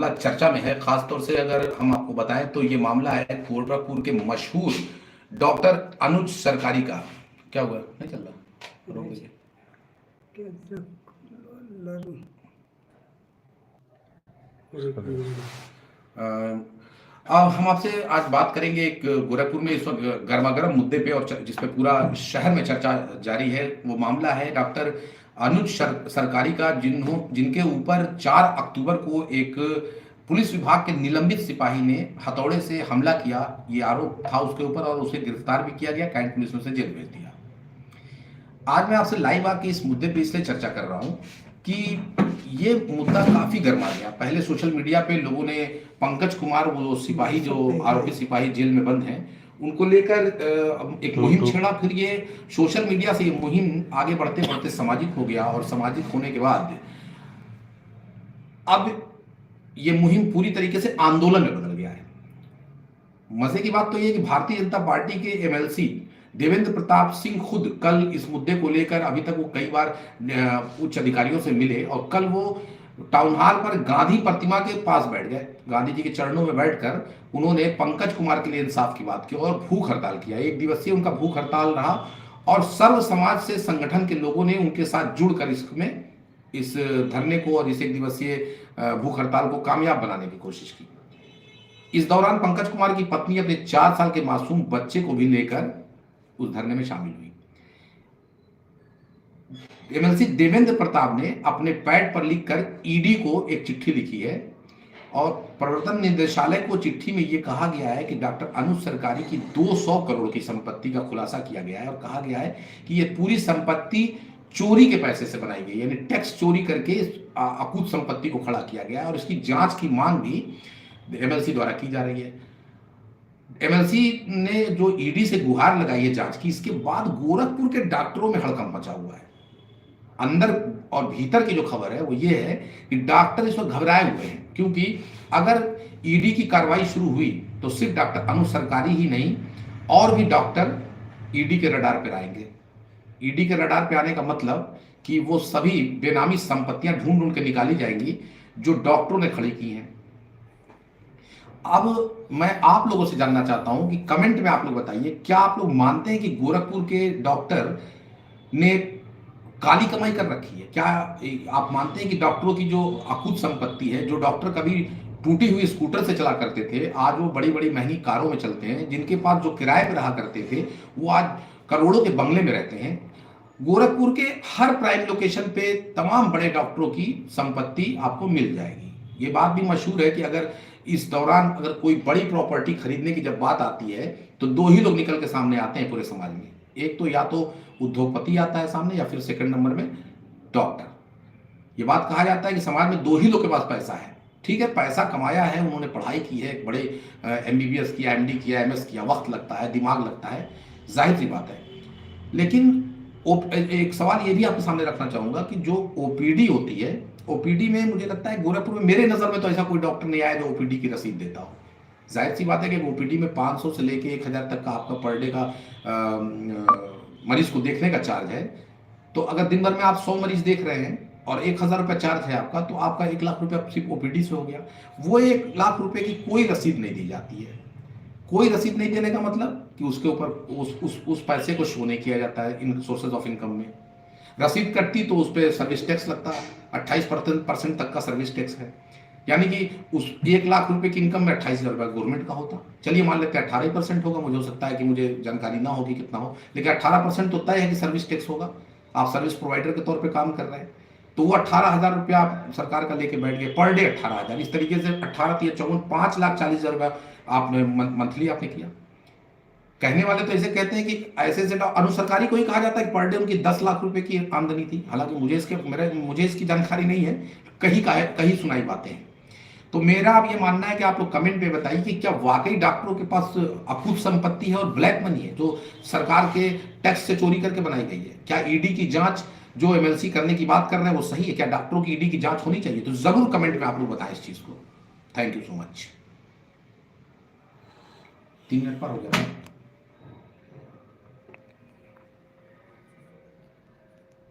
चर्चा में है। खासतौर से अगर हम आपको बताएं तो ये मामला है गोरखपुर के मशहूर डॉक्टर अनुज सरकारी का। क्या हुआ? नहीं चल रहा, रोक दीजिए। हम आपसे आज बात करेंगे एक गोरखपुर में इस वक्त गर्मागर्म मुद्दे पे और जिसपे पूरा शहर में चर्चा जारी है। वो मामला है डॉक्टर अनुज सरकारी का, जिनके ऊपर 4 अक्टूबर को एक पुलिस विभाग के निलंबित सिपाही ने हथौड़े से हमला किया। ये आरोप था उसके ऊपर और उसे गिरफ्तार भी किया गया, कैंट पुलिस ने उसे जेल भेज दिया। आज मैं आपसे लाइव आके इस मुद्दे पे इसलिए चर्चा कर रहा हूं कि ये मुद्दा काफी गर्मा गया। पहले सोशल मीडिया पे लोगों ने पंकज कुमार, वो सिपाही जो आरोपी सिपाही जेल में बंद हैं, उनको लेकर एक मुहिम छेड़ा। फिर ये सोशल मीडिया से ये मुहिम आगे बढ़ते बढ़ते सामाजिक हो गया और सामाजिक होने के बाद अब ये मुहिम पूरी तरीके से आंदोलन में बदल गया है। मजे की बात तो ये कि भारतीय जनता पार्टी के एमएलसी देवेंद्र प्रताप सिंह खुद कल इस मुद्दे को लेकर, अभी तक वो कई बार उच्च अधिकारियों से मिले और कल वो टाउन हॉल पर गांधी प्रतिमा के पास बैठ गए। गांधी जी के चरणों में बैठकर उन्होंने पंकज कुमार के लिए इंसाफ की बात की और भूख हड़ताल किया। 1 दिवसीय उनका भूख हड़ताल रहा और सर्व समाज से संगठन के लोगों ने उनके साथ जुड़कर इस धरने को और इस 1 दिवसीय भूख हड़ताल को कामयाब बनाने की कोशिश की। इस दौरान पंकज कुमार की पत्नी अपने 4 साल के मासूम बच्चे को भी लेकर उस धरने में शामिल हुई। एमएलसी देवेंद्र प्रताप ने अपने पैड पर लिखकर ईडी को एक चिट्ठी लिखी है और प्रवर्तन निदेशालय को चिट्ठी में यह कहा गया है कि डॉक्टर अनुज सरकारी की 200 करोड़ की संपत्ति का खुलासा किया गया है और कहा गया है कि यह पूरी संपत्ति चोरी के पैसे से बनाई गई, यानी टैक्स चोरी करके अकूत संपत्ति को खड़ा किया गया है और इसकी जांच की मांग भी एमएलसी द्वारा की जा रही है। एमएलसी ने जो ईडी से गुहार लगाई है जांच की, इसके बाद गोरखपुर के डॉक्टरों में हड़कंप मचा हुआ है। अंदर और भीतर की जो खबर है वो ये है कि डॉक्टर इस वक्त घबराए हुए हैं, क्योंकि अगर ईडी की कार्रवाई शुरू हुई तो सिर्फ डॉक्टर अनुज सरकारी ही नहीं और भी डॉक्टर ईडी के रडार पर आएंगे। ईडी के रडार पे आने का मतलब कि वो सभी बेनामी संपत्तियां ढूंढ ढूंढ के निकाली जाएंगी जो डॉक्टरों ने खड़ी की हैं। अब मैं आप लोगों से जानना चाहता हूं कि कमेंट में आप लोग बताइए, क्या आप लोग मानते हैं कि गोरखपुर के डॉक्टर ने काली कमाई कर रखी है? क्या आप मानते हैं कि डॉक्टरों की जो अकूत संपत्ति है, जो डॉक्टर कभी टूटी हुई स्कूटर से चला करते थे, आज वो बड़ी बड़ी महंगी कारों में चलते हैं, जिनके पास जो किराए पर रहा करते थे वो आज करोड़ों के बंगले में रहते हैं। गोरखपुर के हर प्राइम लोकेशन पे तमाम बड़े डॉक्टरों की संपत्ति आपको मिल जाएगी। ये बात भी मशहूर है कि अगर इस दौरान अगर कोई बड़ी प्रॉपर्टी खरीदने की जब बात आती है तो 2 ही लोग निकल के सामने आते हैं पूरे समाज में। एक तो या तो उद्योगपति आता है सामने या फिर सेकंड नंबर में डॉक्टर। ये बात कहा जाता है कि समाज में 2 ही लोग के पास पैसा है। ठीक है, पैसा कमाया है, उन्होंने पढ़ाई की है, बड़े एमबीबीएस किया, एमडी किया, एमएस किया, वक्त लगता है, दिमाग लगता है, जाहिर सी बात है। लेकिन एक सवाल ये भी आपके सामने रखना चाहूंगा कि जो ओपीडी होती है, ओपीडी में मुझे लगता है गोरखपुर में, मेरे नजर में तो ऐसा कोई डॉक्टर नहीं आया जो ओपीडी की रसीद देता हो। जाहिर सी बात है कि ओपीडी में 500 से लेके 1000 तक का आपका पर डे का मरीज को देखने का चार्ज है। तो अगर दिन भर में आप 100 मरीज देख रहे हैं और 1000 रुपया चार्ज है आपका, तो आपका 1 लाख रुपया सिर्फ ओपीडी से हो गया। वो 1 लाख रुपए की कोई रसीद नहीं दी जाती है। कोई रसीद नहीं देने का मतलब कि उसके ऊपर उस पैसे को शो नहीं किया जाता है इन सोर्सेज ऑफ इनकम में। रसीद कटती तो उस पर सर्विस टैक्स लगता है, 28% तक का सर्विस टैक्स है, यानी कि उस 1 लाख रुपए की इनकम में 28,000 रुपया गवर्नमेंट का होता। चलिए मान लेते हैं 18% होगा, मुझे हो सकता है कि मुझे जानकारी ना होगी कितना हो, लेकिन 18% तो तय है कि सर्विस टैक्स होगा। आप सर्विस प्रोवाइडर के तौर पर काम कर रहे हैं तो वो 18,000 रुपया आप सरकार का लेके बैठ गए, पर डे 18,000। इस तरीके से 18 × 54 5,40,000 रुपया आपने मंथली आपने किया। कहने वाले तो ऐसे कहते हैं कि ऐसे अनुज सरकारी को ही कहा जाता है कि पर डे उनकी 10 लाख रुपए की आमदनी थी। हालांकि मुझे इसकी जानकारी नहीं है, कहीं सुनाई बातें हैं। तो मेरा अब ये मानना है कि आप लोग कमेंट में बताइए कि क्या वाकई डॉक्टरों के पास अकूत संपत्ति है और ब्लैक मनी है जो सरकार के टैक्स से चोरी करके बनाई गई है? क्या ईडी की जांच जो एमएलसी करने की बात कर रहे हैं वो सही है? क्या डॉक्टरों की ईडी की जांच होनी चाहिए? तो जरूर कमेंट में आप लोग बताएं इस चीज को। Thank you so much. 3 minute पर हो गया।